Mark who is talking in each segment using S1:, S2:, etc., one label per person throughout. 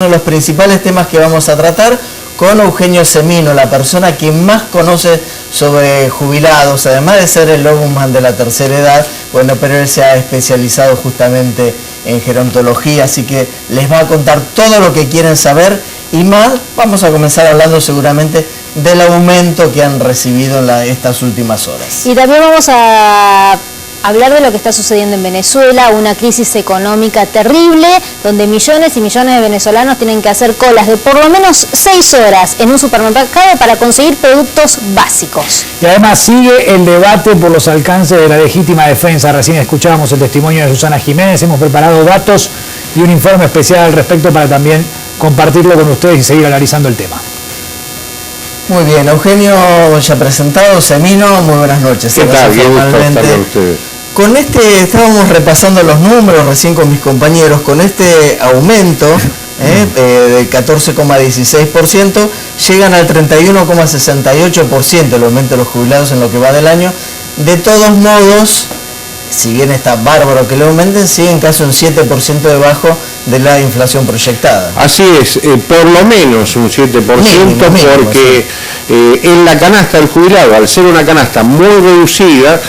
S1: Uno de los principales temas que vamos a tratar con Eugenio Semino, la persona que más conoce sobre jubilados, además de ser el ombudsman de la tercera edad, bueno, pero él se ha especializado justamente en gerontología, así que les va a contar todo lo que quieren saber y más. Vamos a comenzar hablando seguramente del aumento que han recibido en estas últimas horas.
S2: Y también vamos a hablar de lo que está sucediendo en Venezuela, una crisis económica terrible, donde millones y millones de venezolanos tienen que hacer colas de por lo menos 6 horas en un supermercado para conseguir productos básicos.
S3: Y además sigue el debate por los alcances de la legítima defensa. Recién escuchábamos el testimonio de Susana Jiménez, hemos preparado datos y un informe especial al respecto para también compartirlo con ustedes y seguir analizando el tema.
S1: Muy bien, Eugenio ya presentado, Semino, muy buenas noches.
S4: ¿Qué tal? Bien, ustedes.
S1: Con estábamos repasando los números recién con mis compañeros, con este aumento del 14,16%, llegan al 31,68% el aumento de los jubilados en lo que va del año. De todos modos, si bien está bárbaro que le aumenten, siguen casi un 7% debajo de la inflación proyectada.
S4: Así es, por lo menos un 7%, mínimo, porque en la canasta del jubilado, al ser una canasta muy reducida,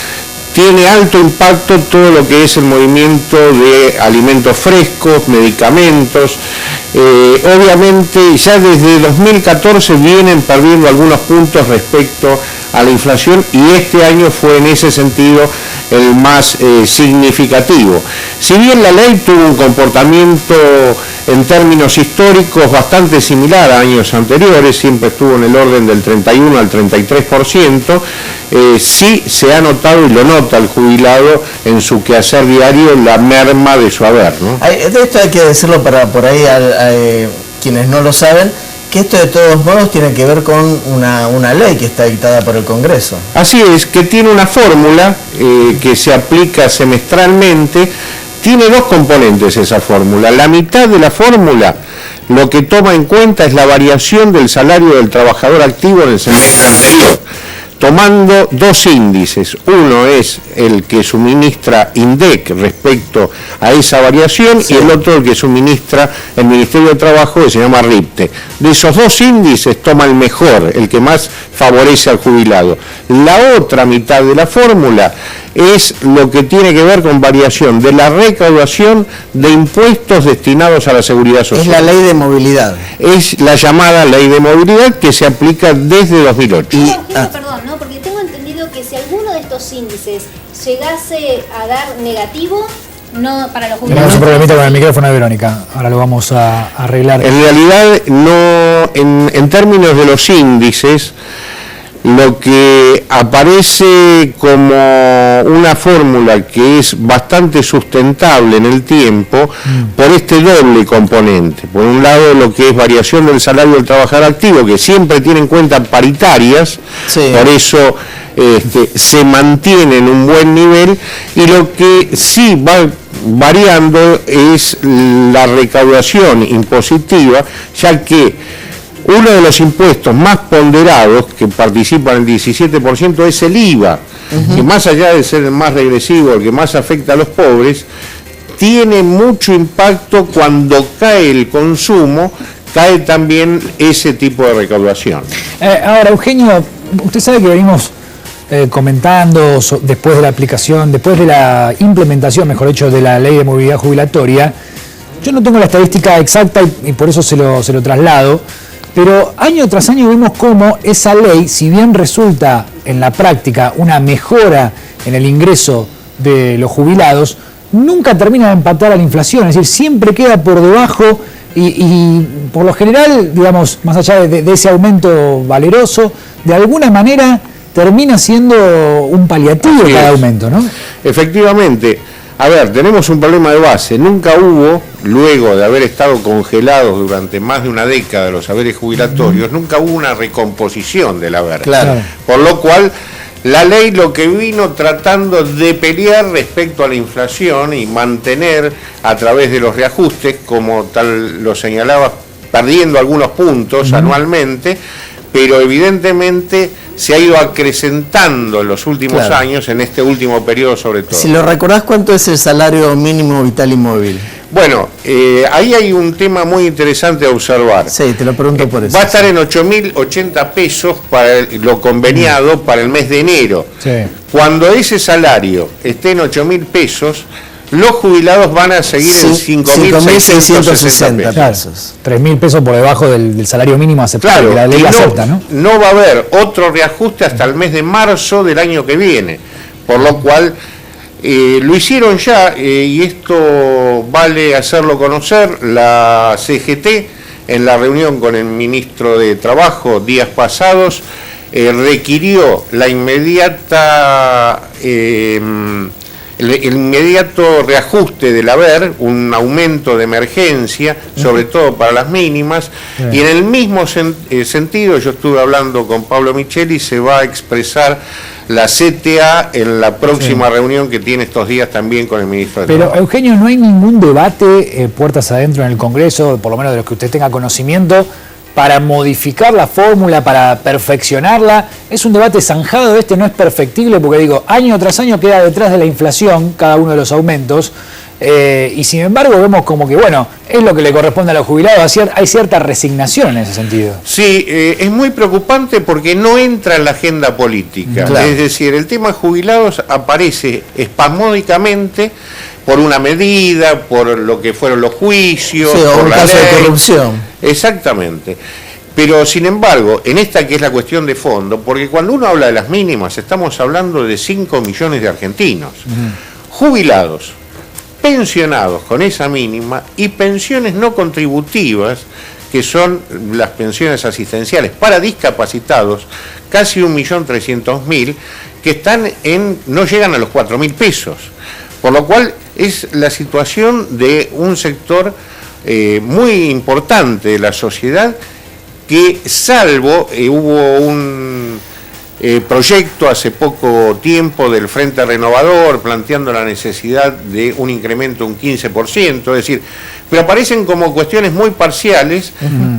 S4: tiene alto impacto todo lo que es el movimiento de alimentos frescos, medicamentos. Obviamente ya desde 2014 vienen perdiendo algunos puntos respecto a la inflación y este año fue en ese sentido el más significativo. Si bien la ley tuvo un comportamiento en términos históricos bastante similar a años anteriores, siempre estuvo en el orden del 31 al 33%, sí se ha notado y lo nota el jubilado en su quehacer diario la merma de su haber, ¿no?
S1: De esto hay que decirlo para por ahí quienes no lo saben, que esto de todos modos tiene que ver con una ley que está dictada por el Congreso.
S4: Así es, que tiene una fórmula que se aplica semestralmente. Tiene dos componentes esa fórmula. La mitad de la fórmula lo que toma en cuenta es la variación del salario del trabajador activo en el semestre anterior, tomando dos índices. Uno es el que suministra INDEC respecto a esa variación, sí, y el otro el que suministra el Ministerio de Trabajo, que se llama RIPTE. De esos dos índices toma el mejor, el que más favorece al jubilado. La otra mitad de la fórmula es lo que tiene que ver con variación de la recaudación de impuestos destinados a la seguridad social.
S1: Es la ley de movilidad.
S4: Es la llamada ley de movilidad que se aplica desde 2008.
S2: Perdón, ¿no? Porque tengo entendido que si alguno de estos índices llegase a dar negativo, no para los jubilados.
S3: Tenemos un problemita con el micrófono de Verónica, ahora lo vamos a arreglar.
S4: En realidad, no, en términos de los índices, lo que aparece como una fórmula que es bastante sustentable en el tiempo por este doble componente. Por un lado, lo que es variación del salario del trabajador activo, que siempre tiene en cuenta paritarias, sí, por eso se mantiene en un buen nivel, y lo que sí va variando es la recaudación impositiva, ya que uno de los impuestos más ponderados que participan en el 17% es el IVA, que más allá de ser el más regresivo, el que más afecta a los pobres, tiene mucho impacto cuando cae el consumo, cae también ese tipo de recaudación.
S3: Ahora, Eugenio, usted sabe que venimos comentando después de la aplicación, después de la implementación, mejor dicho, de la ley de movilidad jubilatoria. Yo no tengo la estadística exacta y por eso se lo traslado. Pero año tras año vemos cómo esa ley, si bien resulta en la práctica una mejora en el ingreso de los jubilados, nunca termina de empatar a la inflación, es decir, siempre queda por debajo y por lo general, digamos, más allá de ese aumento valeroso, de alguna manera termina siendo un paliativo cada aumento, ¿no?
S4: Efectivamente. A ver, tenemos un problema de base. Nunca hubo, luego de haber estado congelados durante más de una década los haberes jubilatorios, nunca hubo una recomposición del haber.
S1: Claro.
S4: Por lo cual, la ley lo que vino tratando de pelear respecto a la inflación y mantener a través de los reajustes, como tal lo señalaba, perdiendo algunos puntos anualmente, pero evidentemente se ha ido acrecentando en los últimos años, en este último periodo sobre todo.
S1: Si lo recordás, ¿cuánto es el salario mínimo vital y móvil?
S4: Bueno, ahí hay un tema muy interesante a observar.
S1: Sí, te lo pregunto por eso.
S4: Va a estar en 8.080 pesos para lo conveniado para el mes de enero.
S3: Sí.
S4: Cuando ese salario esté en 8.000 pesos, los jubilados van a seguir en 5.660
S3: Claro,
S4: pesos.
S3: 3.000 pesos por debajo del salario mínimo aceptable,
S4: Claro,
S3: que la ley
S4: y
S3: acepta, ¿no?
S4: no va a haber otro reajuste hasta el mes de marzo del año que viene, por lo cual lo hicieron ya, y esto vale hacerlo conocer. La CGT, en la reunión con el ministro de Trabajo días pasados, requirió la inmediata el inmediato reajuste del haber, un aumento de emergencia, sobre todo para las mínimas, y en el mismo sentido, yo estuve hablando con Pablo Micheli, se va a expresar la CTA en la próxima reunión que tiene estos días también con el ministro de Trabajo.
S3: Pero, Eugenio, ¿no hay ningún debate puertas adentro en el Congreso, por lo menos de los que usted tenga conocimiento, para modificar la fórmula, para perfeccionarla? Es un debate zanjado, no es perfectible, porque digo, año tras año queda detrás de la inflación cada uno de los aumentos, y sin embargo vemos como que, bueno, es lo que le corresponde a los jubilados, hay cierta resignación en ese sentido.
S4: Sí, es muy preocupante porque no entra en la agenda política.
S1: Claro.
S4: Es decir, el tema jubilados aparece espasmódicamente por una medida, por lo que fueron los juicios,
S1: Sí, o
S4: por
S1: un
S4: la
S1: caso de
S4: ley.
S1: corrupción.
S4: Exactamente. Pero sin embargo, en esta que es la cuestión de fondo, porque cuando uno habla de las mínimas, estamos hablando de 5 millones de argentinos, jubilados, pensionados con esa mínima y pensiones no contributivas, que son las pensiones asistenciales para discapacitados, casi 1.300.000, que están no llegan a los 4.000 pesos. Por lo cual es la situación de un sector muy importante de la sociedad que, salvo hubo un proyecto hace poco tiempo del Frente Renovador planteando la necesidad de un incremento de un 15%, es decir, pero aparecen como cuestiones muy parciales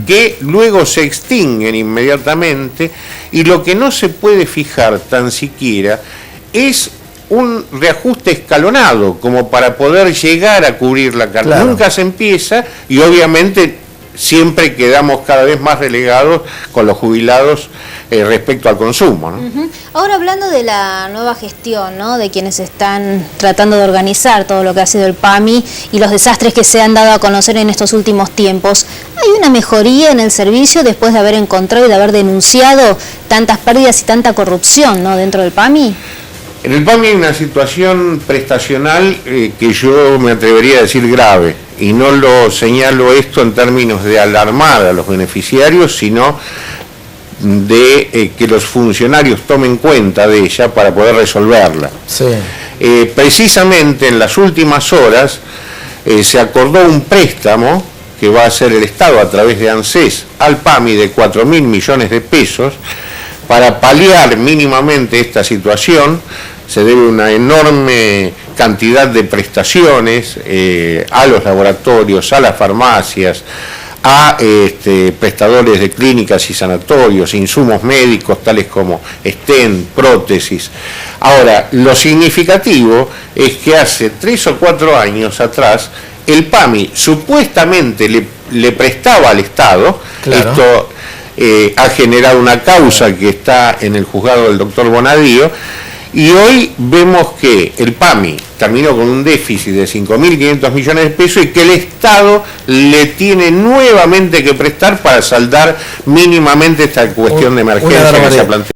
S4: que luego se extinguen inmediatamente, y lo que no se puede fijar tan siquiera es un reajuste escalonado como para poder llegar a cubrir la carga.
S1: Claro.
S4: Nunca se empieza, y obviamente siempre quedamos cada vez más relegados con los jubilados respecto al consumo, ¿no?
S2: Ahora, hablando de la nueva gestión, ¿no?, de quienes están tratando de organizar todo lo que ha sido el PAMI y los desastres que se han dado a conocer en estos últimos tiempos, ¿hay una mejoría en el servicio después de haber encontrado y de haber denunciado tantas pérdidas y tanta corrupción, ¿no?, dentro del PAMI?
S4: En el PAMI hay una situación prestacional que yo me atrevería a decir grave, y no lo señalo esto en términos de alarmar a los beneficiarios, sino de que los funcionarios tomen cuenta de ella para poder resolverla.
S1: Sí.
S4: Precisamente en las últimas horas se acordó un préstamo que va a hacer el Estado a través de ANSES al PAMI de 4.000 millones de pesos para paliar mínimamente esta situación. Se debe una enorme cantidad de prestaciones a los laboratorios, a las farmacias, a prestadores de clínicas y sanatorios, insumos médicos tales como stent, prótesis. Ahora, lo significativo es que hace 3 o 4 años atrás el PAMI supuestamente le prestaba al Estado.
S1: Claro.
S4: Esto ha generado una causa que está en el juzgado del doctor Bonadío, y hoy vemos que el PAMI terminó con un déficit de 5.500 millones de pesos y que el Estado le tiene nuevamente que prestar para saldar mínimamente esta cuestión de emergencia que se ha planteado.